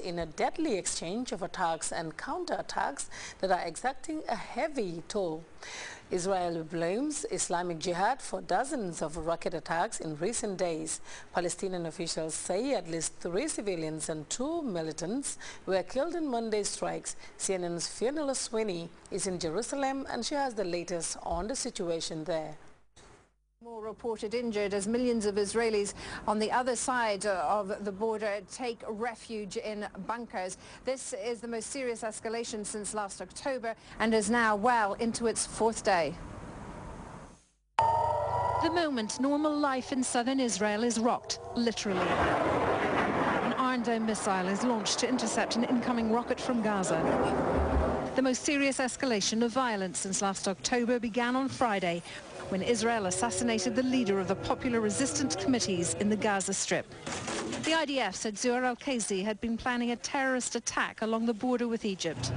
in a deadly exchange of attacks and counterattacks that are exacting a heavy toll. Israel blames Islamic Jihad for dozens of rocket attacks in recent days. Palestinian officials say at least 3 civilians and 2 militants were killed in Monday's strikes. CNN's Fiona Sweeney is in Jerusalem and she has the latest on the situation there. More reported injured as millions of Israelis on the other side of the border take refuge in bunkers. This is the most serious escalation since last October and is now well into its 4th day. The moment normal life in southern Israel is rocked, literally. An Iron Dome missile is launched to intercept an incoming rocket from Gaza. The most serious escalation of violence since last October began on Friday, when Israel assassinated the leader of the Popular Resistance Committees in the Gaza Strip. The IDF said Zuhr al-Qazi had been planning a terrorist attack along the border with Egypt.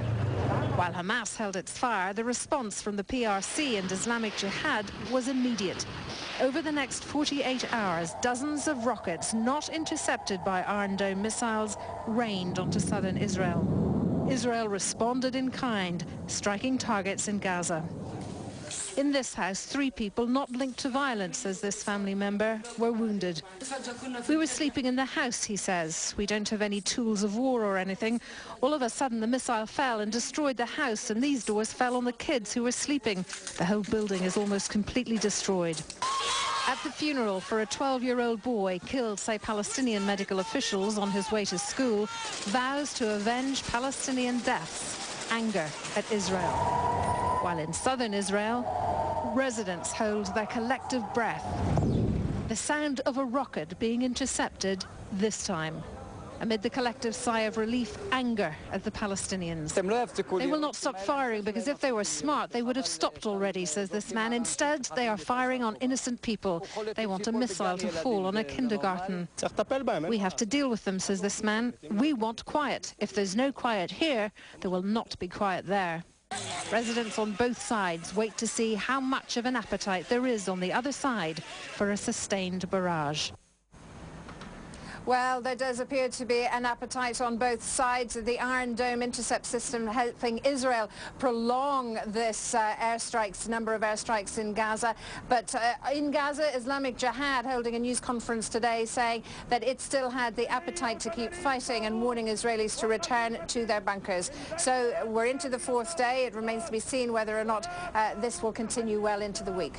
While Hamas held its fire, the response from the PRC and Islamic Jihad was immediate. Over the next 48 hours, dozens of rockets not intercepted by Iron Dome missiles rained onto southern Israel. Israel responded in kind, striking targets in Gaza. In this house, 3 people not linked to violence, says this family member, were wounded. We were sleeping in the house, he says. We don't have any tools of war or anything. All of a sudden, the missile fell and destroyed the house, and these doors fell on the kids who were sleeping. The whole building is almost completely destroyed. At the funeral for a 12-year-old boy killed, say Palestinian medical officials on his way to school, vows to avenge Palestinian deaths, anger at Israel. While in southern Israel, residents hold their collective breath. The sound of a rocket being intercepted this time. Amid the collective sigh of relief, anger at the Palestinians. They will not stop firing because if they were smart, they would have stopped already, says this man. Instead, they are firing on innocent people. They want a missile to fall on a kindergarten. We have to deal with them, says this man. We want quiet. If there's no quiet here, there will not be quiet there. Residents on both sides wait to see how much of an appetite there is on the other side for a sustained barrage. Well, there does appear to be an appetite on both sides. The Iron Dome intercept system helping Israel prolong this number of airstrikes in Gaza. But in Gaza, Islamic Jihad holding a news conference today saying that it still had the appetite to keep fighting and warning Israelis to return to their bunkers. So we're into the 4th day. It remains to be seen whether or not this will continue well into the week.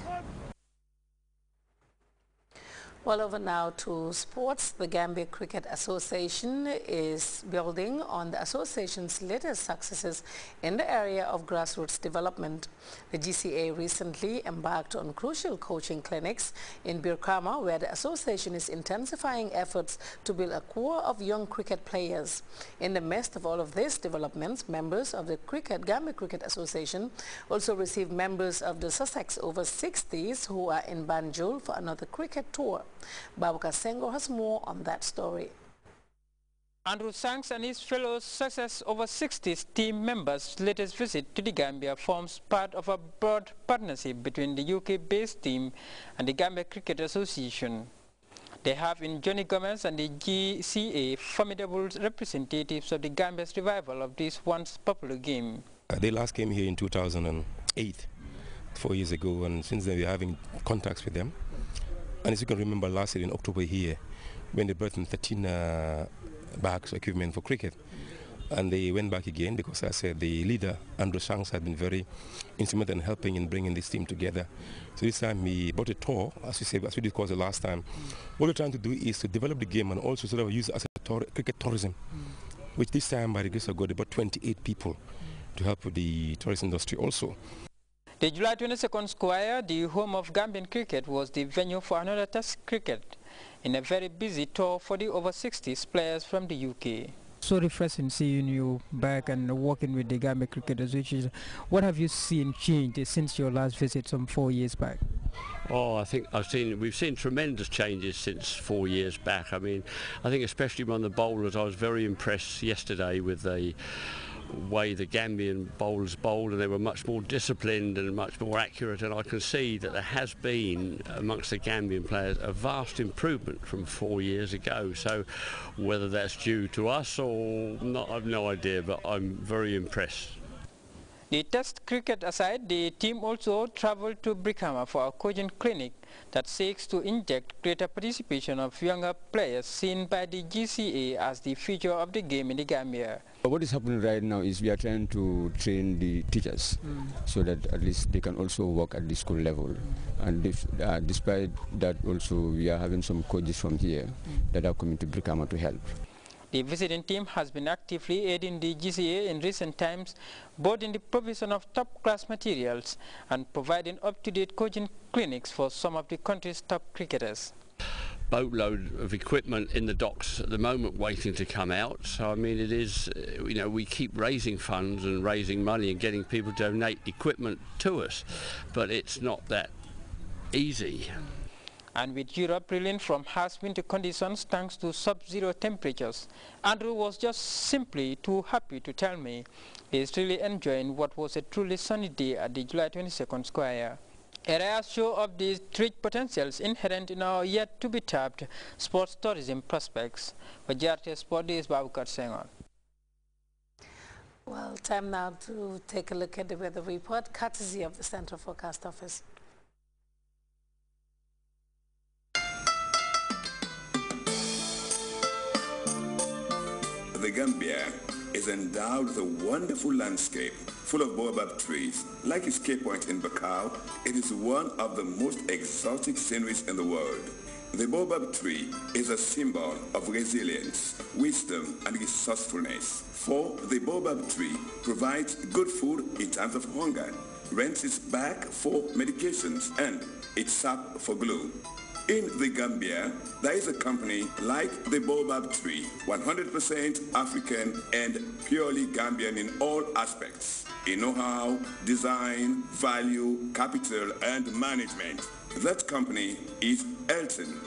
Well, over now to sports. The Gambia Cricket Association is building on the association's latest successes in the area of grassroots development. The GCA recently embarked on crucial coaching clinics in Birkama, where the association is intensifying efforts to build a core of young cricket players. In the midst of all of these developments, members of the Gambia Cricket Association also received members of the Sussex over 60s who are in Banjul for another cricket tour. Babuka Sengo has more on that story. Andrew Sanks and his fellow Success over 60s team members' latest visit to the Gambia forms part of a broad partnership between the UK-based team and the Gambia Cricket Association. They have in Johnny Gomez and the GCA formidable representatives of the Gambia's revival of this once popular game. They last came here in 2008, 4 years ago, and since then we're having contacts with them. And as you can remember, last year in October here, when they brought in 13 bags of equipment for cricket, and they went back again because, as I said, the leader, Andrew Shanks, had been very instrumental in helping in bringing this team together. So this time we brought a tour, as we discussed the last time. What we're trying to do is to develop the game and also sort of use it as a cricket tourism, which this time, by the grace of God, about 28 people to help with the tourist industry also. The July 22nd Square, the home of Gambian cricket, was the venue for another Test cricket in a very busy tour for the over 60s players from the UK. So refreshing seeing you back and working with the Gambia Cricket Association. What have you seen change since your last visit some 4 years back? Oh, I think we've seen tremendous changes since 4 years back. I mean, I think especially on the bowlers, I was very impressed yesterday with the way the Gambian bowlers bowled, and they were much more disciplined and much more accurate, and I can see that there has been amongst the Gambian players a vast improvement from 4 years ago. So whether that's due to us or not, I've no idea, but I'm very impressed. The test cricket aside, the team also travelled to Brikama for a coaching clinic that seeks to inject greater participation of younger players seen by the GCA as the future of the game in the Gambia. What is happening right now is we are trying to train the teachers so that at least they can also work at the school level. And despite that also we are having some coaches from here that are coming to Brikama to help. The visiting team has been actively aiding the GCA in recent times, both in the provision of top-class materials and providing up-to-date coaching clinics for some of the country's top cricketers. Boatload of equipment in the docks at the moment waiting to come out. So I mean, it is, you know, we keep raising funds and raising money and getting people to donate equipment to us, but it's not that easy. And with Europe reeling from harsh winter conditions thanks to sub-zero temperatures, Andrew was just simply too happy to tell me he's really enjoying what was a truly sunny day at the July 22nd Square. A rare show of the rich potentials inherent in our yet-to-be-tapped sports tourism prospects. For Grts Sport, this is Babukar Senghor. Well, time now to take a look at the weather report, courtesy of the Central Forecast Office. The Gambia is endowed with a wonderful landscape full of baobab trees. Like its Cape Point in Bakau, it is one of the most exotic sceneries in the world. The baobab tree is a symbol of resilience, wisdom, and resourcefulness. For the baobab tree provides good food in times of hunger, rents its bark for medications, and its sap for glue. In the Gambia, there is a company like the baobab tree, 100% African and purely Gambian in all aspects. In know-how, design, value, capital, and management. That company is Elton.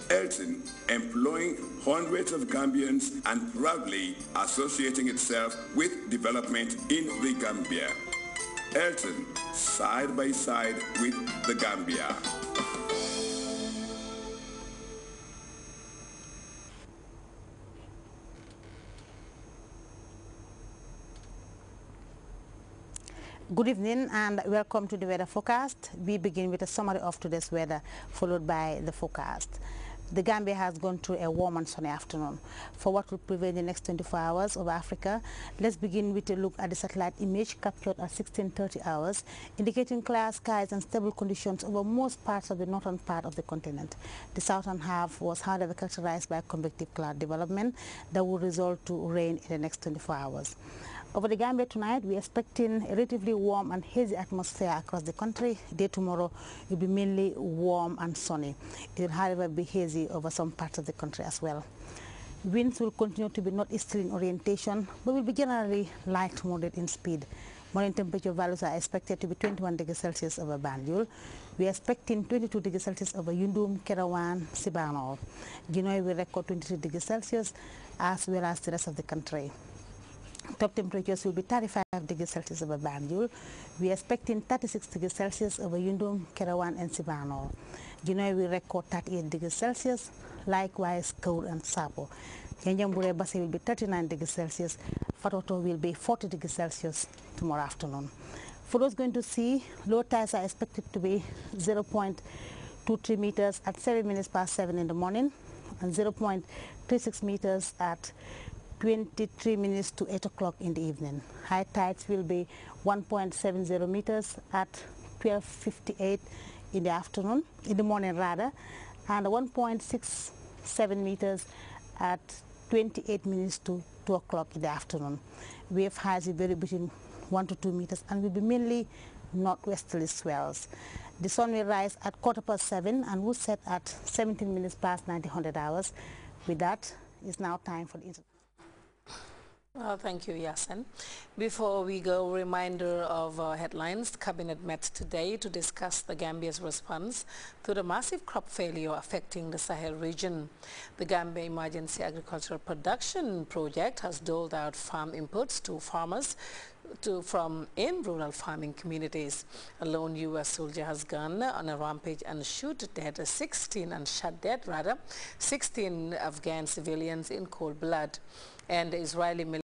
Elton, employing hundreds of Gambians and proudly associating itself with development in the Gambia. Elton, side by side with the Gambia. Good evening and welcome to the weather forecast. We begin with a summary of today's weather, followed by the forecast. The Gambia has gone through a warm and sunny afternoon. For what will prevail in the next 24 hours over Africa, let's begin with a look at the satellite image captured at 16:30 hours, indicating clear skies and stable conditions over most parts of the northern part of the continent. The southern half was, however, characterized by convective cloud development that will result to rain in the next 24 hours. Over the Gambia tonight, we are expecting a relatively warm and hazy atmosphere across the country. Day tomorrow will be mainly warm and sunny. It will, however, be hazy over some parts of the country as well. Winds will continue to be northeasterly in orientation, but will be generally light to moderate in speed. Morning temperature values are expected to be 21 degrees Celsius over Banjul. We are expecting 22 degrees Celsius over Yundum, Kerawan, Sibanor. Ginoy will record 23 degrees Celsius as well as the rest of the country. Top temperatures will be 35 degrees Celsius over Banjul. We are expecting 36 degrees Celsius over Yundum, Kerawan, and Sibanor. Ginoy will record 38 degrees Celsius, likewise Kaur and Sabo. Yanjambure Basi will be 39 degrees Celsius. Fatoto will be 40 degrees Celsius tomorrow afternoon. For those going to sea, low tides are expected to be 0.23 meters at 7 minutes past 7 in the morning and 0.36 meters at 23 minutes to 8 o'clock in the evening. High tides will be 1.70 meters at 12:58 in the afternoon, in the morning rather, and 1.67 meters at 28 minutes to 2 o'clock in the afternoon. Wave heights will vary between 1 to 2 meters and will be mainly northwesterly swells. The sun will rise at 7:15 and will set at 17 minutes past 1900 hours. With that, it's now time for the Well, thank you, Yasin. Before we go, reminder of headlines. The Cabinet met today to discuss the Gambia's response to the massive crop failure affecting the Sahel region. The Gambia Emergency Agricultural Production Project has doled out farm inputs to farmers from in rural farming communities. A lone U.S. soldier has gone on a rampage and shot dead 16 Afghan civilians in cold blood. And the Israeli